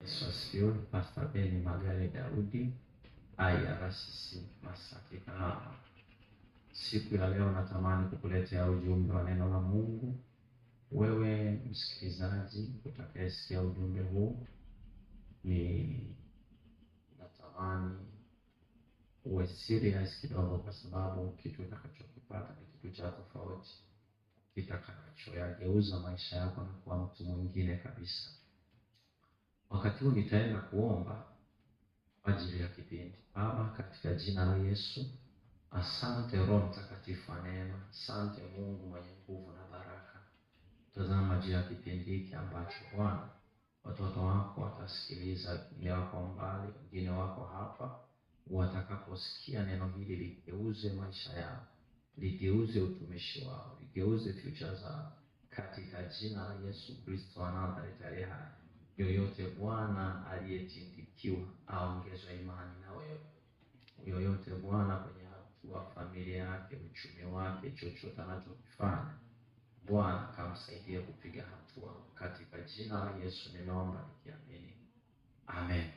Yesu asifiwe. Pastor Beni Magale Daudi, IRCC Masaki Kahama. Siku ya leo natamani kukuletea ujumbe wa neno la Mungu. Wewe msikilizaji utakayesikia ujumbe huu, ni natamani uwe serious kidogo, kwa sababu kitu utakachokipata ni kitu cha tofauti, kitakachoyageuza maisha yako na kuwa mtu mwingine kabisa. Wakati huu nitaenda kuomba kwa ajili ya kipindi. Baba, katika jina la Yesu, asante Roho Mtakatifu wa neema, asante Mungu mwenye nguvu na baraka. Tazama juu ya kipindi hiki ambacho Bwana watoto wako watasikiliza, wengine wako mbali, wengine wako hapa. Watakaposikia neno hili, ligeuze maisha yao, ligeuze utumishi wao, ligeuze future zao, katika jina la Yesu Kristo wa Nazareti aliye hai. Yoyote Bwana aliyetindikiwa aongezwe imani na wewe. Yoyote Bwana kwenye hatua familia yake, uchumi wake, chochote anachokifanya, Bwana kamsaidie kupiga hatua, katika jina la Yesu nimeomba nikiamini, amen.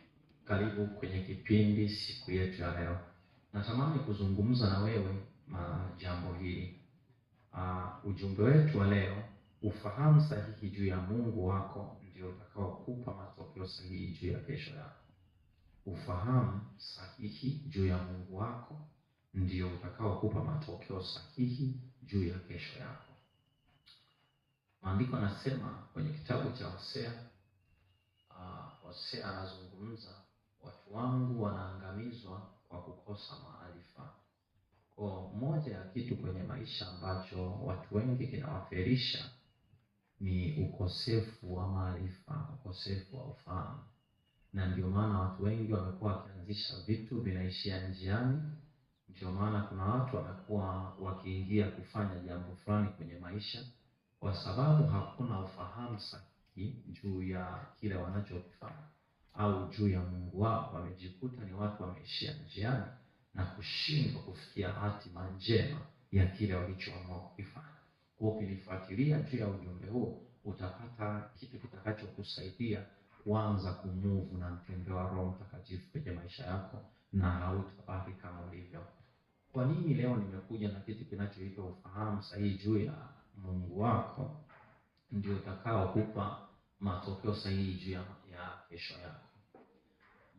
Karibu kwenye kipindi siku yetu ya leo. Natamani kuzungumza na wewe jambo hili. Ujumbe wetu wa leo, ufahamu sahihi juu ya Mungu wako ndio utakao kupa matokeo sahihi juu ya kesho yako. Ufahamu sahihi juu ya Mungu wako ndio utakao kupa matokeo sahihi juu ya kesho yako. Maandiko yanasema kwenye kitabu cha Hosea, Hosea anazungumza, watu wangu wanaangamizwa kwa kukosa maarifa. Kwa moja ya kitu kwenye maisha ambacho watu wengi kinawafelisha ni ukosefu wa maarifa, ukosefu wa ufahamu. Na ndio maana watu wengi wamekuwa wakianzisha vitu vinaishia njiani. Ndio maana kuna watu wamekuwa wakiingia kufanya jambo fulani kwenye maisha, kwa sababu hakuna ufahamu sahihi juu ya kile wanachokifanya au juu ya Mungu wao. Wamejikuta ni watu wameishia njiani na kushindwa kufikia hatima njema ya kile walichoamua kufanya. Kwa ukinifuatilia juu ya ujumbe huu, utapata kitu kitakachokusaidia kuanza kumove na mtembeo wa Roho Mtakatifu kwenye maisha yako, na hautabaki kama ulivyo. Kwa nini leo nimekuja na kitu kinachoitwa ufahamu sahihi juu ya Mungu wako ndio utakao kupa matokeo sahihi juu ya kesho yako?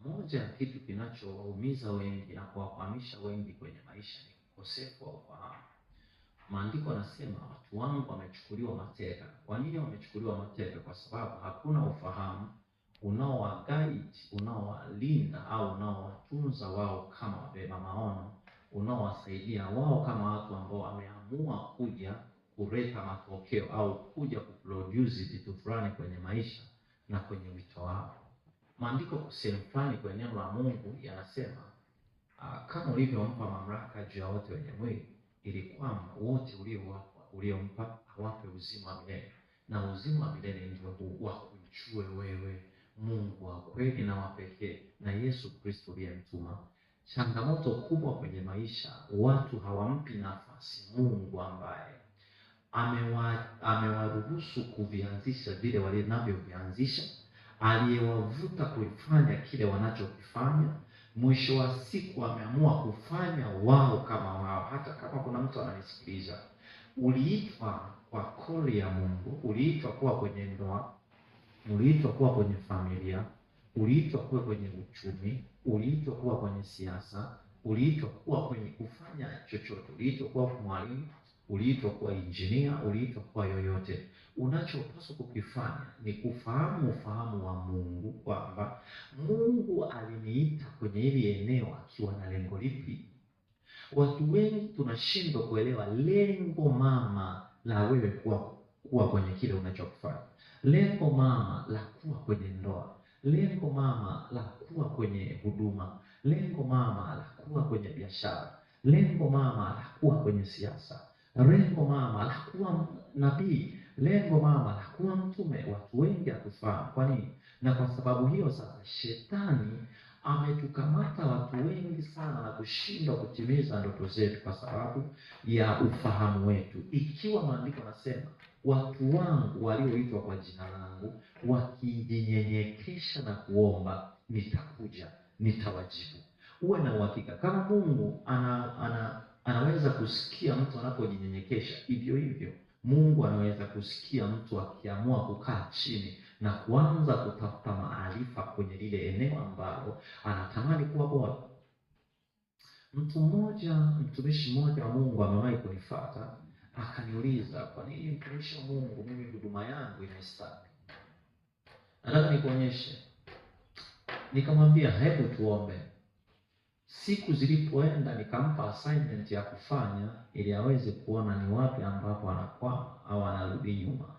Moja ya kitu kinachowaumiza wengi na kuwakwamisha wengi kwenye maisha ni ukosefu wa ufahamu. Maandiko yanasema watu wangu wamechukuliwa mateka. Kwa nini wamechukuliwa mateka? Kwa sababu hakuna ufahamu unaowaguide, unaowalinda au unaowatunza wao kama wabeba maono, unaowasaidia wao kama watu ambao wameamua kuja kuleta matokeo au kuja kuproduce vitu fulani kwenye maisha na kwenye wito wao. Maandiko sehemu fulani kwenye neno la Mungu yanasema, kama ulivyompa mamlaka juu ya wote wenye mwili, ili kwamba wote uliompa awape uzima wa milele. Na uzima wa milele ndio huu, wakujue wewe Mungu wa kweli na wa pekee, na Yesu Kristo aliyemtuma. Changamoto kubwa kwenye maisha, watu hawampi nafasi Mungu ambaye amewaruhusu kuvianzisha vile wanavyovianzisha, aliyewavuta kuifanya kile wanachokifanya. Mwisho wa siku ameamua kufanya wao kama wao. Hata kama kuna mtu ananisikiliza, uliitwa kwa koli ya Mungu, uliitwa kuwa kwenye ndoa, uliitwa kuwa kwenye familia, uliitwa kuwa kwenye uchumi, uliitwa kuwa kwenye siasa, uliitwa kuwa kwenye kufanya chochote, uliitwa kuwa mwalimu, uliitwa kuwa injinia, uliitwa kuwa yoyote. Unachopaswa kukifanya ni kufahamu ufahamu wa Mungu, kwamba Mungu aliniita kwenye hili eneo akiwa na lengo lipi. Watu wengi tunashindwa kuelewa lengo mama la wewe kuwa kwenye kile unachokifanya. Lengo mama la kuwa kwenye ndoa, lengo mama la kuwa kwenye huduma, lengo mama la kuwa kwenye biashara, lengo mama la kuwa kwenye siasa, lengo mama la kuwa nabii, lengo mama la kuwa mtume. Watu wengi hatufahamu. Kwa nini? Na kwa sababu hiyo sasa shetani ametukamata watu wengi sana na kushindwa kutimiza ndoto zetu kwa sababu ya ufahamu wetu. Ikiwa maandiko nasema watu wangu walioitwa kwa jina langu wakijinyenyekesha na kuomba, nitakuja, nitawajibu. Uwe na uhakika kama Mungu anaweza kusikia mtu anapojinyenyekesha, hivyo hivyo Mungu anaweza kusikia mtu akiamua kukaa chini na kuanza kutafuta maarifa kwenye lile eneo ambalo anatamani kuwa bora. Mtumishi mmoja wa Mungu amewahi kunifuata akaniuliza, kwa nini mtumishi wa Mungu, mimi huduma yangu imestawi? Nataka nikuonyeshe. Nikamwambia hebu tuombe. Siku zilipoenda nikampa assignment ya kufanya ili aweze kuona ni wapi ambapo anakwama au anarudi nyuma.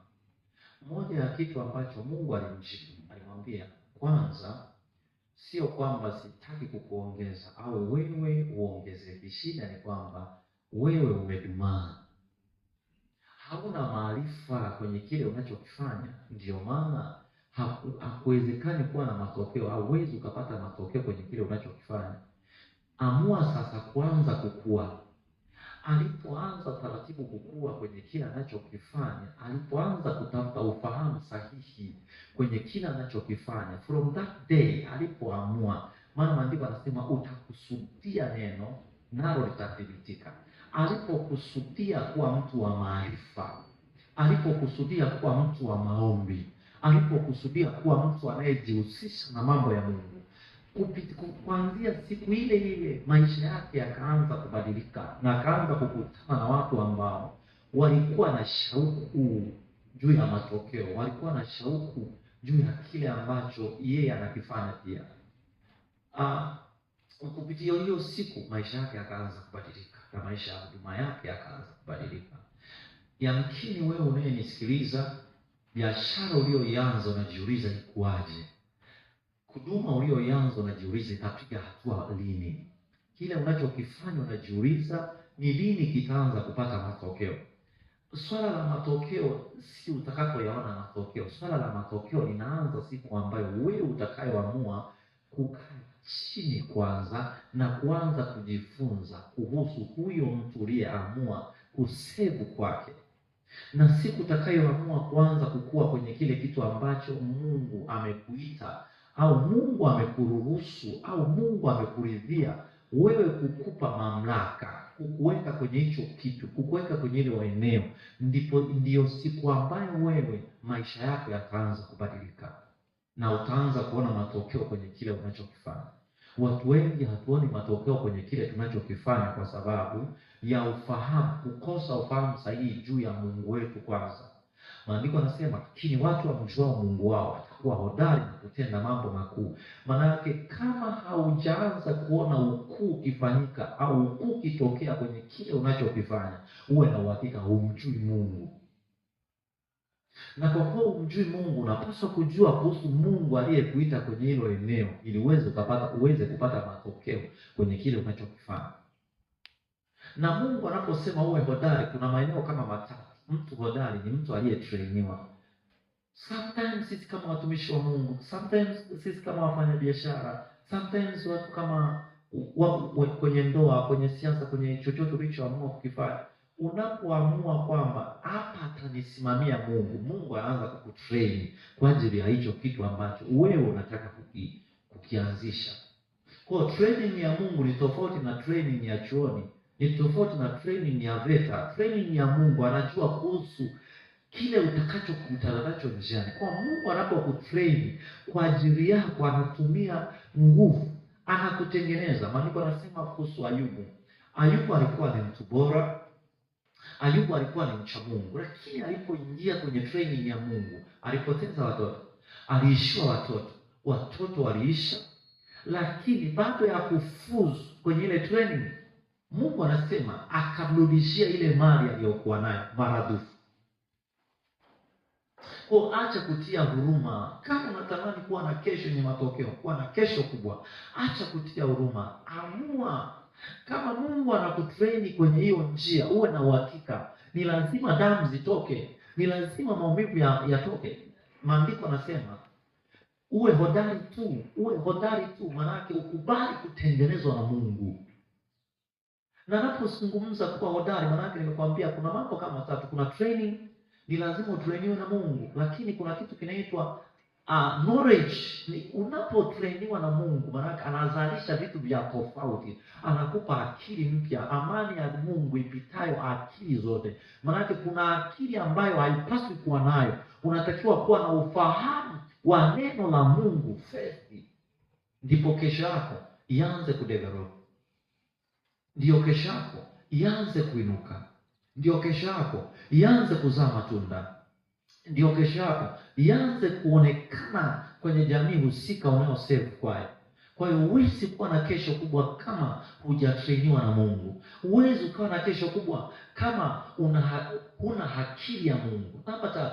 Moja ya kitu ambacho Mungu alimjibu, alimwambia, kwanza sio kwamba sitaki kukuongeza au wewe uongezeke. Shida ni kwamba wewe umedumaa. Hauna maarifa kwenye kile unachokifanya, ndio maana hakuwezekani kuwa na matokeo, au huwezi ukapata matokeo kwenye kile unachokifanya. Amua sasa kuanza kukua. Alipoanza taratibu kukua kwenye kile anachokifanya, alipoanza kutafuta ufahamu sahihi kwenye kile anachokifanya, from that day alipoamua, maana maandiko anasema utakusudia neno nalo litathibitika. Alipokusudia kuwa mtu wa maarifa, alipokusudia kuwa mtu wa maombi, alipokusudia kuwa mtu anayejihusisha na mambo ya Mungu, kuanzia siku ile ile maisha yake yakaanza kubadilika, na akaanza kukutana na watu ambao walikuwa na shauku juu ya matokeo, walikuwa na shauku juu ya kile ambacho yeye anakifanya pia. Kupitia hiyo siku maisha yake yakaanza kubadilika, na maisha ya huduma yake yakaanza kubadilika. Yamkini wewe unayenisikiliza, biashara uliyoianza unajiuliza ikuaje? Huduma uliyoianza unajiuliza itapiga hatua lini? Kile unachokifanya unajiuliza ni lini kitaanza kupata matokeo? Swala la matokeo si utakapoyaona matokeo. Swala la matokeo linaanza siku ambayo wewe utakayoamua kukaa chini kwanza na kuanza kujifunza kuhusu huyo mtu uliyeamua kusevu kwake. Na siku utakayoamua kuanza kukua kwenye kile kitu ambacho Mungu amekuita, au Mungu amekuruhusu, au Mungu amekuridhia wewe kukupa mamlaka, kukuweka kwenye hicho kitu, kukuweka kwenye ile eneo, ndio siku ambayo wewe maisha yako yataanza kubadilika na utaanza kuona matokeo kwenye kile unachokifanya. Watu wengi hatuoni matokeo kwenye kile tunachokifanya kwa sababu ya kukosa ufahamu sahihi juu ya Mungu wetu kwanza. Maandiko yanasema, lakini watu wamjua Mungu wao watakuwa hodari na kutenda mambo makuu. Maana yake kama haujaanza kuona ukuu ukifanyika au ukuu ukitokea kwenye kile unachokifanya, uwe na uhakika humjui Mungu. Na kwa kuwa humjui Mungu, unapaswa kujua kuhusu Mungu aliyekuita kwenye hilo eneo ili uweze kupata matokeo kwenye kile unachokifanya. Na Mungu anaposema uwe hodari, kuna maeneo kama matatu. Mtu hodari ni mtu aliyetrainiwa. Sometimes sisi kama watumishi wa Mungu, sometimes sisi kama wafanyabiashara, sometimes watu kama kwenye ndoa, kwenye siasa, kwenye chochote ulichoamua kukifanya, unapoamua kwamba hapa atanisimamia Mungu, Mungu anaanza kukutrain kwa ajili ya hicho kitu ambacho wewe unataka kukianzisha. Kwa training ya Mungu ni tofauti na training ya chuoni, ni tofauti na training ya VETA. Training ya Mungu anajua kuhusu kile utakachokutana nacho njiani. Kwa Mungu anapokutrain kwa ajili yako, anatumia nguvu, anakutengeneza. Maandiko yanasema kuhusu Ayubu. Ayubu alikuwa ni mtu bora, Ayubu alikuwa ni mcha Mungu, lakini alipoingia kwenye training ya Mungu alipoteza watoto, aliishiwa watoto waliisha. Lakini baada ya kufuzu kwenye ile training, Mungu anasema akamrudishia ile mali aliyokuwa nayo maradufu. Kwa acha kutia huruma. Kama unatamani kuwa na kesho yenye matokeo, kuwa na kesho kubwa, acha kutia huruma. Amua. Kama Mungu anakutrain kwenye hiyo njia, uwe na uhakika ni lazima damu zitoke, ni lazima maumivu yatoke. Maandiko anasema uwe hodari tu, uwe hodari tu. Maana yake ukubali kutengenezwa na Mungu. Na ninapozungumza kuwa hodari, maana yake nimekwambia kuna mambo kama matatu. Kuna training, ni lazima utrainiwe na Mungu. Lakini kuna kitu kinaitwa knowledge. Unapotrainiwa na Mungu, maana anazalisha vitu vya tofauti, anakupa akili mpya, amani ya Mungu ipitayo akili zote. Maana kuna akili ambayo haipaswi kuwa nayo, unatakiwa kuwa na ufahamu wa neno la Mungu first, ndipo kesho yako ianze kudevelop, ndio kesho yako ianze kuinuka, ndio kesho yako ianze kuzaa matunda, ndio kesho yako ianze kuonekana kwenye jamii husika unayoserve kwayo. Kwa hiyo huwezi kuwa na kesho kubwa kama hujatrainiwa na Mungu. Huwezi ukawa na kesho kubwa kama huna akili ya Mungu. Namba 3,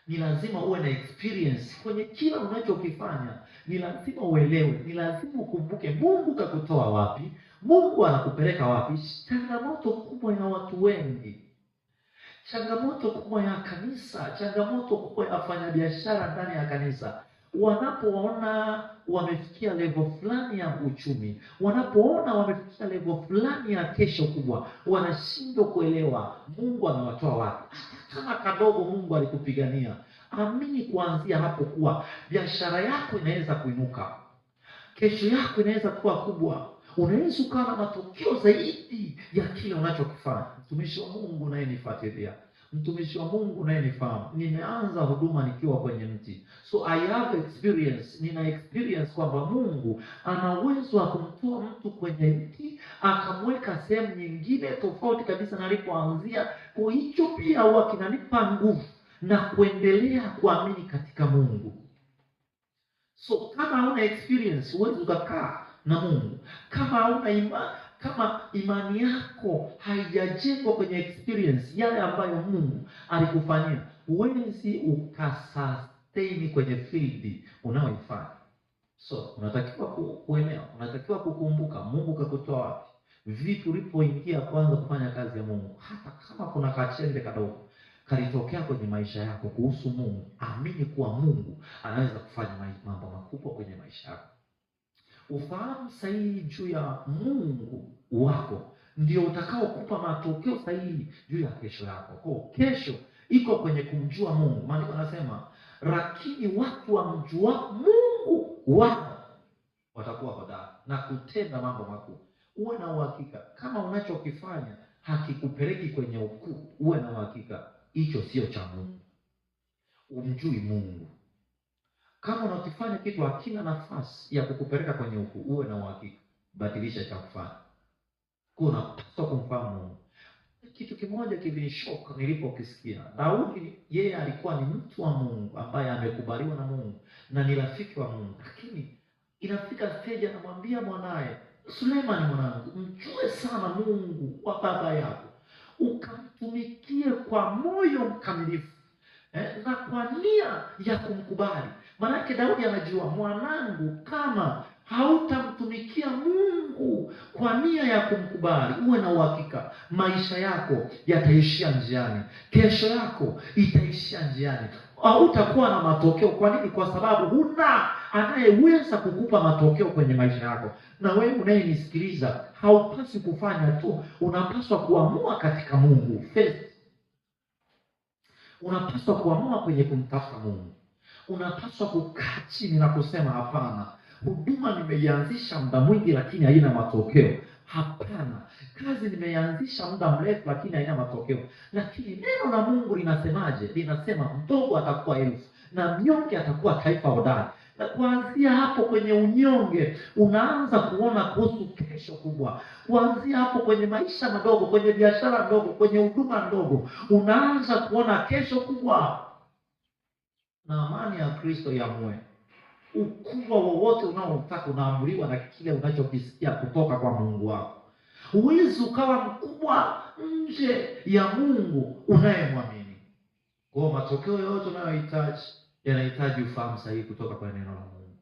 ni lazima uwe na experience kwenye kila unachokifanya. Ni lazima uelewe, ni lazima ukumbuke Mungu kakutoa wapi, Mungu anakupeleka wapi. Changamoto kubwa ya watu wengi, changamoto kubwa ya kanisa, changamoto kubwa ya wafanyabiashara ndani ya kanisa, wanapoona wamefikia level fulani ya uchumi, wanapoona wamefikia level fulani ya kesho kubwa, wanashindwa kuelewa Mungu amewatoa wapi. Kama kadogo Mungu alikupigania, amini kuanzia hapo kuwa biashara yako inaweza kuinuka, kesho yako inaweza kuwa kubwa, unaweza ukawa na matokeo zaidi ya kile unachokifanya. Mtumishi wa Mungu naye nifuatilia, mtumishi wa Mungu naye nifahamu, nimeanza huduma nikiwa kwenye mti, so I have experience. Nina experience kwamba Mungu ana uwezo wa kumtoa mtu kwenye mti akamweka sehemu nyingine tofauti kabisa na alipoanzia. Kwa hicho pia huwa kinanipa nguvu na kuendelea kuamini katika Mungu. So kama hauna experience huwezi ukakaa na Mungu. Kama imani yako haijajengwa kwenye experience yale ambayo Mungu alikufanyia, huwezi ukasustain kwenye field unaoifanya. So unatakiwa kuelewa, unatakiwa kukumbuka Mungu kakutoa wapi, vipi ulipoingia kwanza kufanya kazi ya Mungu. Hata kama kuna kachembe kadogo kalitokea kwenye maisha yako kuhusu Mungu, amini kuwa Mungu anaweza kufanya mambo makubwa kwenye maisha yako. Ufahamu sahihi juu ya Mungu wako ndio utakao kupa matokeo sahihi juu ya kesho yako. Kwa kesho iko kwenye kumjua Mungu. Maandiko yanasema, lakini watu wamjua Mungu wao watakuwa hodari na kutenda mambo makuu. Uwe na uhakika kama unachokifanya hakikupeleki kwenye ukuu, uwe na uhakika hicho sio cha Mungu. Umjui Mungu. Kama unakifanya kitu hakina nafasi ya kukupeleka kwenye ukuu, uwe na uhakika, badilisha cha kufanya. Kuna paswa kumfahamu Mungu. Kitu kimoja kilinishoka nilipokisikia. Daudi yeye alikuwa ni mtu wa Mungu ambaye amekubaliwa na Mungu na ni rafiki wa Mungu, lakini inafika stage anamwambia mwanae, Suleiman mwanangu, mjue sana Mungu wa baba yako, ukamtumikie kwa moyo mkamilifu na kwa nia ya kumkubali. Maana Daudi anajua, mwanangu, kama hautamtumikia Mungu kwa nia ya kumkubali, uwe na uhakika maisha yako yataishia njiani, kesho yako itaishia njiani, hautakuwa na matokeo. Kwa nini? Kwa sababu huna anayeweza kukupa matokeo kwenye maisha yako. Na wewe unayenisikiliza, haupaswi kufanya tu, unapaswa kuamua katika Mungu first. Unapaswa kuamua kwenye kumtafuta Mungu. Unapaswa kukaa chini na kusema, hapana, huduma nimeianzisha muda mwingi lakini haina matokeo. Hapana, kazi nimeianzisha muda mrefu lakini haina matokeo. Lakini neno la Mungu linasemaje? Linasema mdogo atakuwa elfu na mnyonge atakuwa taifa hodari. Na kuanzia hapo kwenye unyonge unaanza kuona kuhusu kesho kubwa. Kuanzia hapo kwenye maisha madogo, kwenye biashara ndogo, kwenye huduma ndogo, unaanza kuona kesho kubwa. Na amani ya Kristo yamwe. Ukubwa wowote unaotaka unaamriwa na kile unachokisikia kutoka kwa Mungu wako. Huwezi ukawa mkubwa nje ya Mungu unayemwamini. Kwa matokeo yote unayohitaji yanahitaji ufahamu sahihi kutoka kwa neno la Mungu.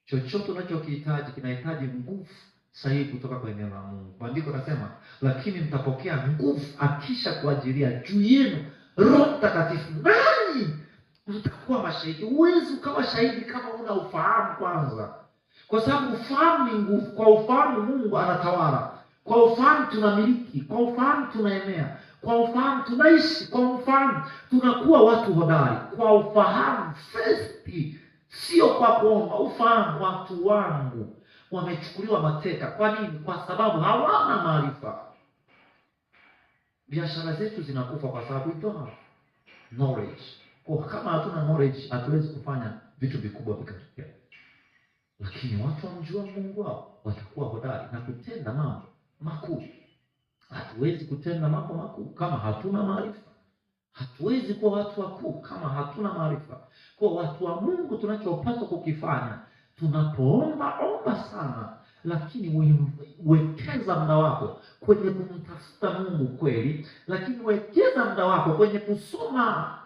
Chochote unachokihitaji kinahitaji nguvu sahihi kutoka kwa neno la Mungu. Maandiko yanasema, lakini mtapokea nguvu akisha kuajilia juu yenu Roho Mtakatifu, nani mtakuwa mashahidi. Huwezi ukawa shahidi kama una ufahamu kwanza, kwa sababu ufahamu ni nguvu. Kwa ufahamu Mungu anatawala, kwa ufahamu tunamiliki, kwa ufahamu tunaenea, Kwa ufahamu tunaishi, kwa ufahamu tunakuwa watu hodari. Kwa ufahamu first, sio kwa kuomba. Ufahamu. Watu wangu wamechukuliwa mateka. Kwa nini? Kwa sababu hawana maarifa. Biashara zetu zinakufa kwa sababu we don't have knowledge. Kwa kama hatuna knowledge, hatuwezi kufanya vitu vikubwa vikatokea. Lakini watu wamjua Mungu wao watakuwa hodari na kutenda mambo makuu. Hatuwezi kutenda mambo makuu kama hatuna maarifa. Hatuwezi kuwa watu wakuu kama hatuna maarifa. Kwa watu wa Mungu, tunachopaswa kukifanya, tunapoomba, omba sana, lakini wekeza muda wako kwenye kumtafuta Mungu kweli, lakini wekeza muda wako kwenye kusoma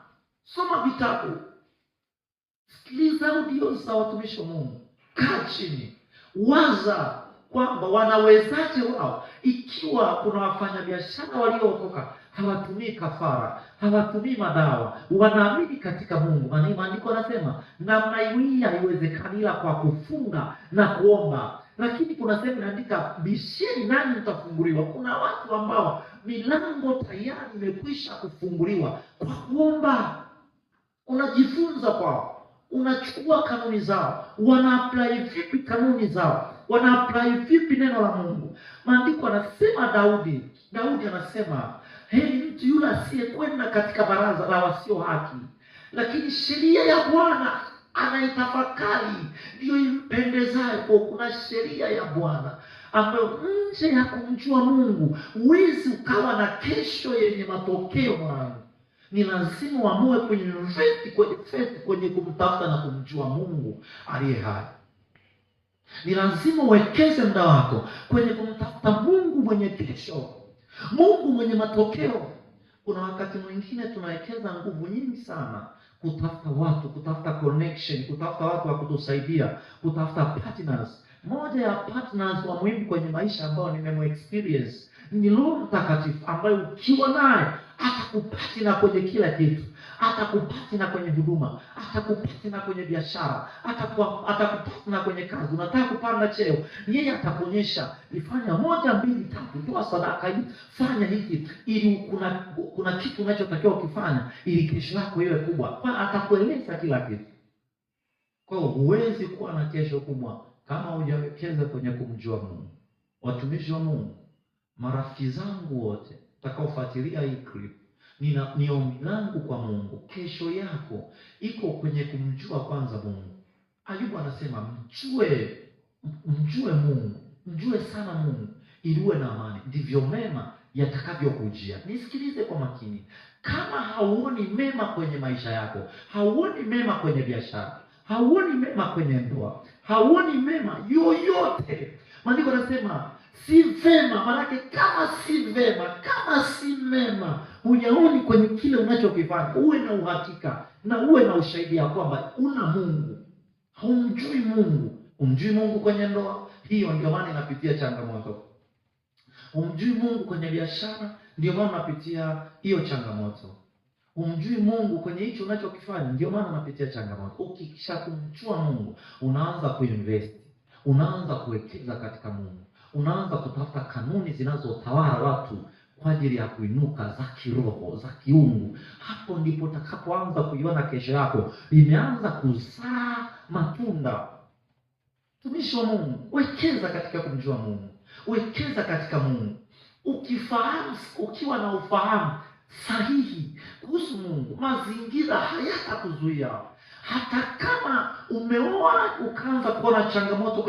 vitabu. Sikiliza audio za watumishi wa Mungu. Kaa chini, waza kwamba wanawezaje wao, ikiwa kuna wafanyabiashara waliookoka hawatumii kafara, hawatumii madawa, wanaamini katika Mungu. Maandiko yanasema namna hii haiwezekani ila kwa kufunga na kuomba. Lakini kuna sehemu inaandika bisheni nanyi mtafunguliwa. Kuna watu ambao milango tayari imekwisha kufunguliwa kwa kuomba. Unajifunza kwao, unachukua kanuni zao, wana-apply vipi kanuni zao, wana-apply vipi neno la Mungu. Maandiko anasema Daudi anasema, heri mtu yule asiyekwenda katika baraza la wasio haki, lakini sheria ya Bwana anaitafakari, ndiyo impendezayo. Kwa kuna sheria ya Bwana ambayo nje ya kumjua Mungu huwezi ukawa na kesho yenye matokeo. Mwanangu, ni lazima uamue kwenye kumtafuta na kumjua Mungu aliye hai. Ni lazima uwekeze muda wako kwenye kumtafuta Mungu mwenye kesho, Mungu mwenye matokeo. Kuna wakati mwingine tunawekeza nguvu nyingi sana kutafuta watu, kutafuta connection, kutafuta watu wa kutusaidia, kutafuta partners. Moja ya partners wa muhimu kwenye maisha ambao nimemexperience ni Roho Mtakatifu, ambaye ukiwa naye atakupati na kwenye kila kitu. Atakupati na kwenye huduma, atakupati na kwenye biashara, atakupati na kwenye kazi. Unataka kupanda cheo, yeye atakuonyesha, ifanya 1, 2, 3, toa sadaka hii, fanya hiki, ili kuna kitu unachotakiwa kufanya ili kesho yako iwe kubwa. Kwa atakueleza kila kitu. Kwa hiyo huwezi kuwa na kesho kubwa kama hujawekeza kwenye kumjua Mungu. Watumishi wa Mungu, marafiki zangu wote utakaofuatilia hii clip, ni ombi langu kwa Mungu, kesho yako iko kwenye kumjua kwanza Mungu. Ayubu anasema mjue Mungu, mjue sana Mungu ili uwe na amani, ndivyo mema yatakavyokujia. Nisikilize kwa makini. Kama hauoni mema kwenye maisha yako, hauoni mema kwenye biashara, hauoni mema kwenye ndoa, hauoni mema yoyote, maandiko yanasema si vema. Maanake kama si mema hujaoni kwenye kile unachokifanya, uwe na uhakika na uwe na ushahidi ya kwamba una Mungu. Humjui Mungu. Humjui Mungu kwenye ndoa, hiyo ndio maana inapitia changamoto. Humjui Mungu kwenye biashara, ndio maana unapitia hiyo changamoto. Humjui Mungu kwenye hicho unachokifanya, ndio maana unapitia changamoto. Ukisha kumjua Mungu, unaanza kuinvest, unaanza kuwekeza katika Mungu, unaanza kutafuta kanuni zinazotawala watu kwa ajili ya kuinuka, za kiroho, za kiungu. Hapo ndipo utakapoanza kuiona kesho yako imeanza kuzaa matunda. Tumishi wa Mungu, wekeza katika kumjua Mungu, wekeza katika Mungu. Ukifahamu, ukiwa na ufahamu sahihi kuhusu Mungu, mazingira hayatakuzuia. Hata kama umeoa ukaanza kuona changamoto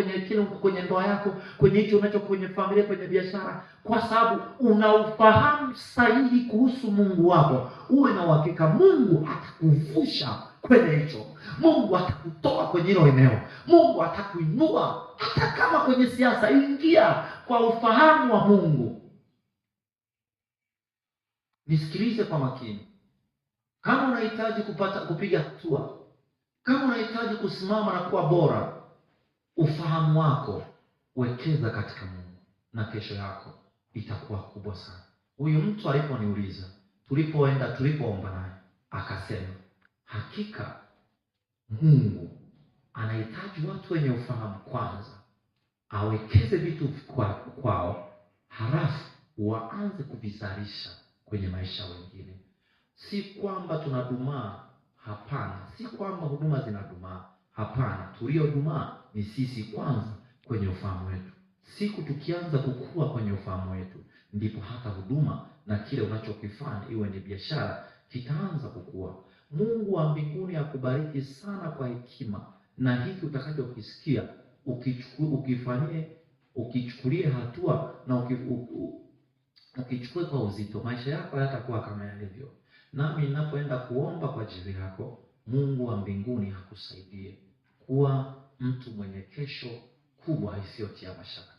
kwenye ndoa yako, kwenye hicho unacho, kwenye familia, kwenye biashara, kwa sababu una ufahamu sahihi kuhusu Mungu wako, uwe na uhakika Mungu atakuvusha kwenye hicho. Mungu atakutoa kwenye hilo eneo. Mungu atakuinua. Hata kama kwenye siasa, ingia kwa ufahamu wa Mungu. Nisikilize kwa makini. Kama unahitaji kupiga hatua, kama unahitaji kusimama na kuwa bora, ufahamu wako wekeza katika Mungu na kesho yako itakuwa kubwa sana. Huyu mtu aliponiuliza, tulipoomba naye, akasema hakika Mungu anahitaji watu wenye ufahamu kwanza, awekeze vitu kwao, halafu waanze kuvizalisha kwenye maisha ya wengine. Si kwamba tunadumaa, hapana. Si kwamba huduma zinadumaa, hapana. Tuliodumaa ni sisi kwanza kwenye ufahamu wetu. Siku tukianza kukua kwenye ufahamu wetu, ndipo hata huduma na kile unachokifanya, iwe ni biashara, kitaanza kukua. Mungu wa mbinguni akubariki sana kwa hekima, na hiki utakachokisikia ukichukulie hatua na ukichukue kwa uzito, maisha yako hayatakuwa kama yalivyo. Nami ninapoenda kuomba kwa ajili yako, Mungu wa mbinguni akusaidie kuwa mtu mwenye kesho kubwa isiyotia mashaka.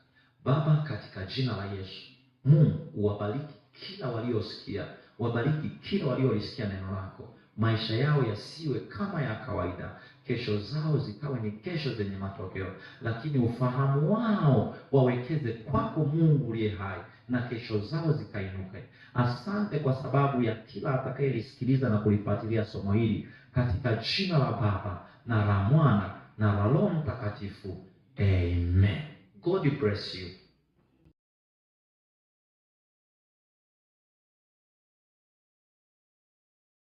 Baba, katika jina la Yesu, Mungu uwabariki kila waliosikia, wabariki kila waliolisikia neno lako. Maisha yao yasiwe kama ya kawaida, kesho zao zikawe ni kesho zenye matokeo, lakini ufahamu wao wawekeze kwako Mungu uliye hai, na kesho zao zikainuke. Asante kwa sababu ya kila atakayelisikiliza na kulifuatilia somo hili, katika jina la Baba na la Mwana na la Roho Mtakatifu. Amen. God bless you.